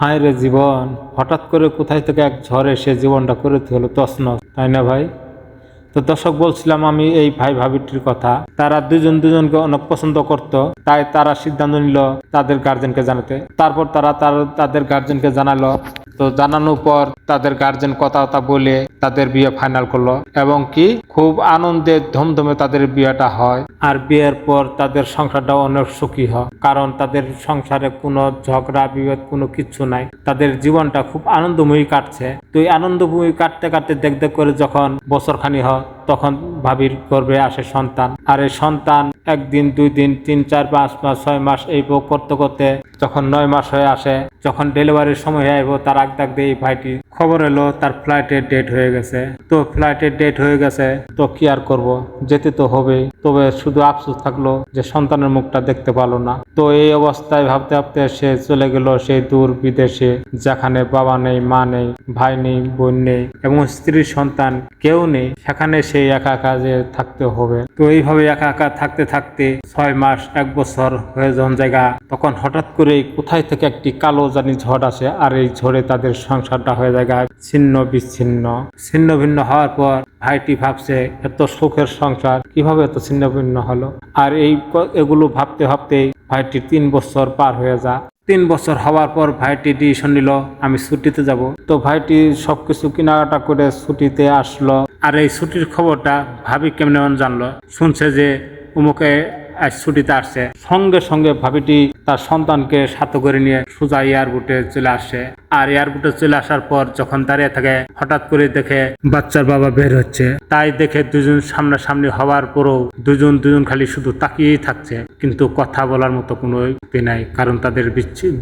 হায় রে জীবন, হঠাৎ করে কোথায় থেকে এক ঝড় এসে জীবনটা করে হলো তছনছ, তাই না ভাই? তো দর্শক, বলছিলাম আমি এই ভাই ভাবিটির কথা। তারা দুজন দুজনকে অনেক পছন্দ করত, তাই তারা সিদ্ধান্ত নিল তাদের গার্জেনকে জানাতে। তারপর তারা তাদের গার্জেনকে জানালো। তো জানানোর পর তাদের গার্জেন কথা বলে তাদের বিয়ে ফাইনাল করলো, এবং কি খুব আনন্দে ধুমধুমে তাদের বিয়েটা হয়। আর বিয়ের পর তাদের সংসারটাও অনেক সুখী হয়, কারণ তাদের সংসারে কোনো ঝগড়া বিভেদ কোনো কিচ্ছু নাই। তাদের জীবনটা খুব আনন্দময়ী কাটছে। তো এই আনন্দময়ী কাটতে কাটতে দেখ করে যখন বছরখানি হয়, তখন ভাবির গর্ভে আসে সন্তান। আর এই সন্তান একদিন, 2 দিন, 3, 4, 5 মাস, 6 মাস এই করতে করতে যখন 9 মাস হয়ে আসে, যখন ডেলিভারির সময় হয়ে আসবো, তার আগ দিয়ে এই ভাইটি খবর এলো তার ফ্লাইটের ডেট হয়ে গেছে। তো ফ্লাইটের ডেট হয়ে গেছে, তো কি আর করব, যেতে তো হবে। তবে শুধু আফসোস থাকলো যে সন্তানের মুখটা দেখতে পারলো না। তো এই অবস্থায় ভাবতে ভাবতে সে চলে গেল সেই দূর বিদেশে, যেখানে বাবা নেই, মা নেই, ভাই নেই, বোন নেই, এবং স্ত্রীর সন্তান কেউ নেই। সেখানে সেই একা একা যে থাকতে হবে। তো এইভাবে একা একা থাকতে থাকতে 6 মাস, 1 বছর হয়ে যখন জায়গা, তখন হঠাৎ করে কোথায় থেকে একটি কালো জানি ঝড় আসে। আর এই ঝড়ে তাদের সংসারটা হয়ে যায় ছিন্ন বিচ্ছিন্ন। ছিন্ন ভিন্ন হওয়ার পর ভাইটি ভাবছে এত সুখের সংসার কিভাবে এত ছিন্ন ভিন্ন হলো। আর এগুলো ভাবতে ভাবতেই ভাইটি 3 বছর পার হয়ে যায়। 3 বছর হওয়ার পর ভাইটি ডিসিশন নিল আমি ছুটিতে যাব। তো ভাইটি সবকিছু কেনাকাটা করে ছুটিতে আসলো। আর এই ছুটির খবরটা ভাবি কেমন জানলো, শুনছে যে উমুকে আজ ছুটিতে আসছে। সঙ্গে সঙ্গে ভাবিটি তার সন্তানকে সাথে করে নিয়ে সোজা এয়ারপোর্টে চলে আসে। আর এয়ারপোর্টে চলে আসার পর যখন দাঁড়িয়ে থাকে, হঠাৎ করে দেখে বাচ্চার বাবা বের হচ্ছে। তাই দেখে দুজন সামনাসামনি হওয়ার পরও দুজন খালি শুধু তাকিয়েই থাকছে, কিন্তু কথা বলার মতো কোনো উপায় নাই, কারণ তাদের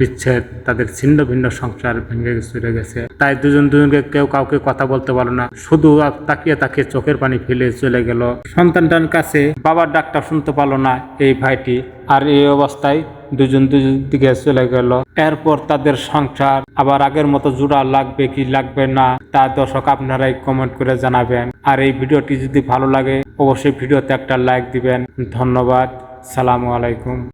বিচ্ছেদ, তাদের ছিন্ন ভিন্ন সংসার ভেঙে চলে গেছে। তাই দুজনকে কেউ কাউকে কথা বলতে পারলো না, শুধু তাকিয়ে তাকিয়ে চোখের পানি ফেলে চলে গেল। সন্তানটার কাছে বাবার ডাকটা শুনতে পারলো না এই ভাইটি। আর এই অবস্থায় দুজন দিকে চলে গেল। এরপর তাদের সংসার আবার আগের মতো জোড়া লাগবে কি লাগবে না, তা দর্শক আপনারাই কমেন্ট করে জানাবেন। আর এই ভিডিওটি যদি ভালো লাগে অবশ্যই ভিডিওতে একটা লাইক দিবেন। ধন্যবাদ। সালামু আলাইকুম।